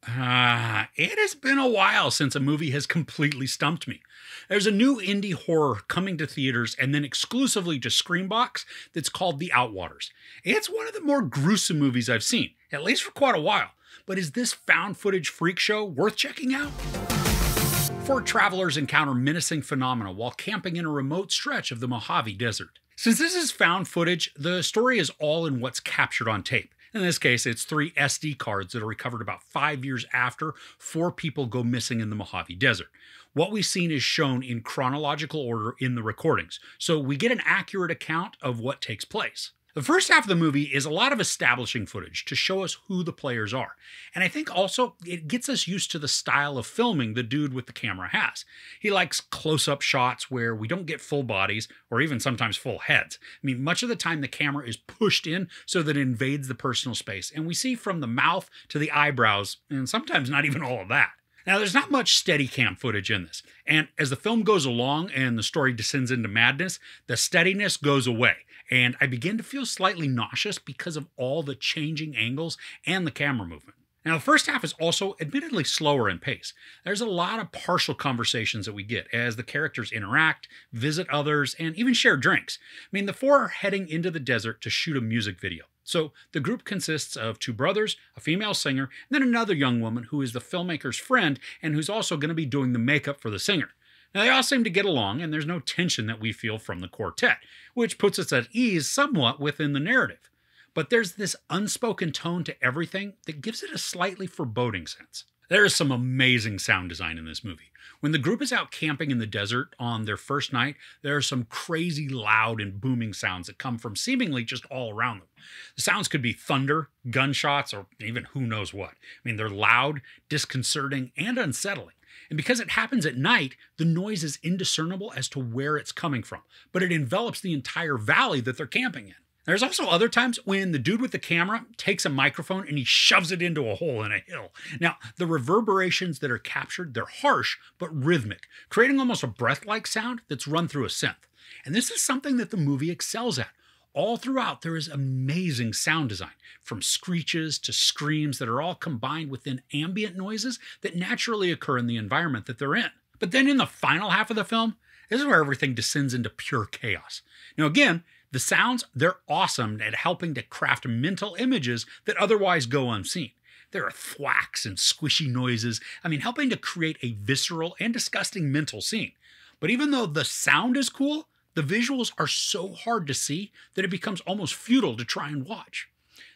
It has been a while since a movie has completely stumped me. There's a new indie horror coming to theaters and then exclusively to Screambox that's called The Outwaters. It's one of the more gruesome movies I've seen, at least for quite a while. But is this found footage freak show worth checking out? Four travelers encounter menacing phenomena while camping in a remote stretch of the Mojave Desert. Since this is found footage, the story is all in what's captured on tape. In this case, it's 3 SD cards that are recovered about 5 years after 4 people go missing in the Mojave Desert. What we've seen is shown in chronological order in the recordings, so we get an accurate account of what takes place. The first half of the movie is a lot of establishing footage to show us who the players are. And I think also it gets us used to the style of filming the dude with the camera has. He likes close-up shots where we don't get full bodies or even sometimes full heads. I mean, much of the time the camera is pushed in so that it invades the personal space. And we see from the mouth to the eyebrows, and sometimes not even all of that. Now, there's not much Steadicam footage in this, and as the film goes along and the story descends into madness, the steadiness goes away, and I begin to feel slightly nauseous because of all the changing angles and the camera movement. Now, the first half is also admittedly slower in pace. There's a lot of partial conversations that we get as the characters interact, visit others, and even share drinks. I mean, the 4 are heading into the desert to shoot a music video. So the group consists of 2 brothers, a female singer, and then another young woman who is the filmmaker's friend and who's also going to be doing the makeup for the singer. Now, they all seem to get along, and there's no tension that we feel from the quartet, which puts us at ease somewhat within the narrative. But there's this unspoken tone to everything that gives it a slightly foreboding sense. There is some amazing sound design in this movie. When the group is out camping in the desert on their first night, there are some crazy loud and booming sounds that come from seemingly just all around them. The sounds could be thunder, gunshots, or even who knows what. I mean, they're loud, disconcerting, and unsettling. And because it happens at night, the noise is indiscernible as to where it's coming from, but it envelops the entire valley that they're camping in. There's also other times when the dude with the camera takes a microphone and he shoves it into a hole in a hill. Now, the reverberations that are captured, they're harsh but rhythmic, creating almost a breath-like sound that's run through a synth. And this is something that the movie excels at. All throughout, there is amazing sound design, from screeches to screams that are all combined within ambient noises that naturally occur in the environment that they're in. But then in the final half of the film, this is where everything descends into pure chaos. Now again, the sounds, they're awesome at helping to craft mental images that otherwise go unseen. There are thwacks and squishy noises, helping to create a visceral and disgusting mental scene. But even though the sound is cool, the visuals are so hard to see that it becomes almost futile to try and watch.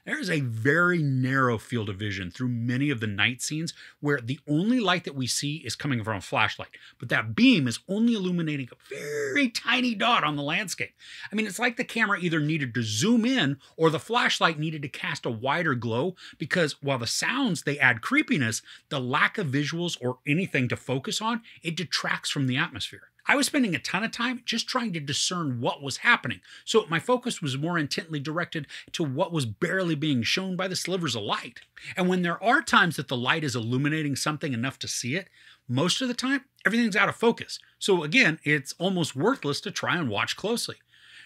There is a very narrow field of vision through many of the night scenes where the only light that we see is coming from a flashlight, but that beam is only illuminating a very tiny dot on the landscape. It's like the camera either needed to zoom in or the flashlight needed to cast a wider glow because while the sounds, they add creepiness, the lack of visuals or anything to focus on, it detracts from the atmosphere. I was spending a ton of time just trying to discern what was happening, so my focus was more intently directed to what was barely being shown by the slivers of light. And when there are times that the light is illuminating something enough to see it, most of the time, everything's out of focus. So again, it's almost worthless to try and watch closely.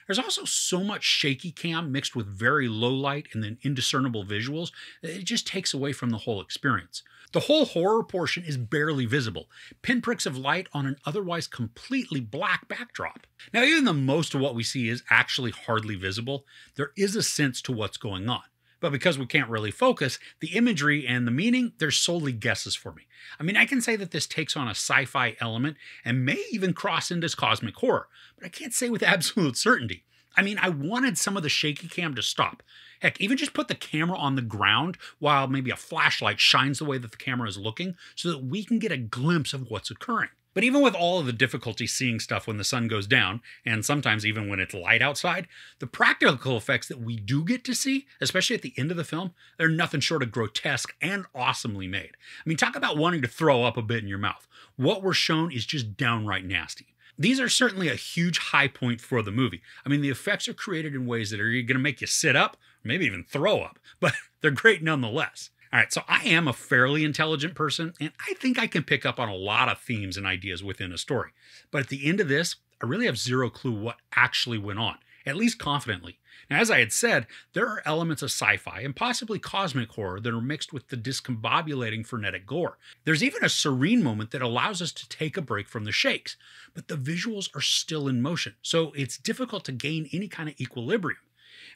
There's also so much shaky cam mixed with very low light and then indiscernible visuals that it just takes away from the whole experience. The whole horror portion is barely visible, pinpricks of light on an otherwise completely black backdrop. Now, even though most of what we see is actually hardly visible, there is a sense to what's going on. But because we can't really focus, the imagery and the meaning, they're solely guesses for me. I can say that this takes on a sci-fi element and may even cross into cosmic horror, but I can't say with absolute certainty. I wanted some of the shaky cam to stop. Heck, even just put the camera on the ground while maybe a flashlight shines the way that the camera is looking so that we can get a glimpse of what's occurring. But even with all of the difficulty seeing stuff when the sun goes down, and sometimes even when it's light outside, the practical effects that we do get to see, especially at the end of the film, they're nothing short of grotesque and awesomely made. Talk about wanting to throw up a bit in your mouth. What we're shown is just downright nasty. These are certainly a huge high point for the movie. The effects are created in ways that are going to make you sit up, or maybe even throw up, but they're great nonetheless. All right, so I am a fairly intelligent person, and I think I can pick up on a lot of themes and ideas within a story. But at the end of this, I really have zero clue what actually went on. at least confidently. Now, as I had said, there are elements of sci-fi and possibly cosmic horror that are mixed with the discombobulating frenetic gore. There's even a serene moment that allows us to take a break from the shakes, but the visuals are still in motion, so it's difficult to gain any kind of equilibrium.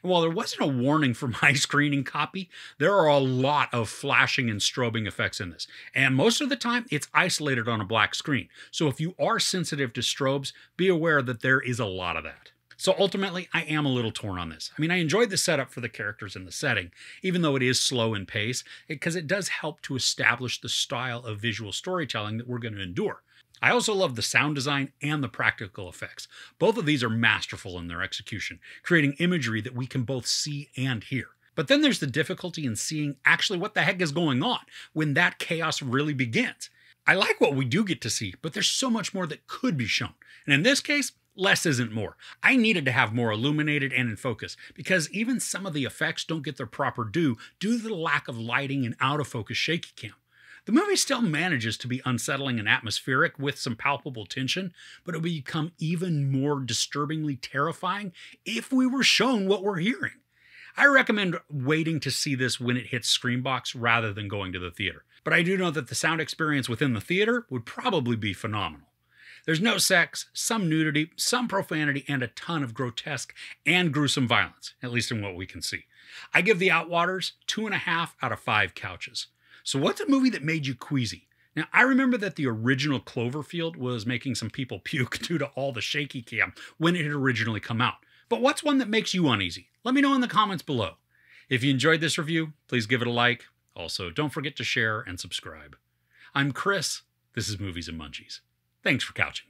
And while there wasn't a warning for my screening copy, there are a lot of flashing and strobing effects in this. And most of the time, it's isolated on a black screen. So if you are sensitive to strobes, be aware that there is a lot of that. So ultimately, I am a little torn on this. I mean, I enjoyed the setup for the characters and the setting, even though it is slow in pace, because it does help to establish the style of visual storytelling that we're going to endure. I also love the sound design and the practical effects. Both of these are masterful in their execution, creating imagery that we can both see and hear. But then there's the difficulty in seeing actually what the heck is going on when that chaos really begins. I like what we do get to see, but there's so much more that could be shown. And in this case, less isn't more. I needed to have more illuminated and in focus, because even some of the effects don't get their proper due to the lack of lighting and out of focus shaky cam. The movie still manages to be unsettling and atmospheric with some palpable tension, but it would become even more disturbingly terrifying if we were shown what we're hearing. I recommend waiting to see this when it hits Screambox rather than going to the theater, but I do know that the sound experience within the theater would probably be phenomenal. There's no sex, some nudity, some profanity, and a ton of grotesque and gruesome violence, at least in what we can see. I give The Outwaters 2.5 out of 5 couches. So what's a movie that made you queasy? Now, I remember that the original Cloverfield was making some people puke due to all the shaky cam when it had originally come out. But what's one that makes you uneasy? Let me know in the comments below. If you enjoyed this review, please give it a like. Also, don't forget to share and subscribe. I'm Chris. This is Movies and Munchies. Thanks for couching.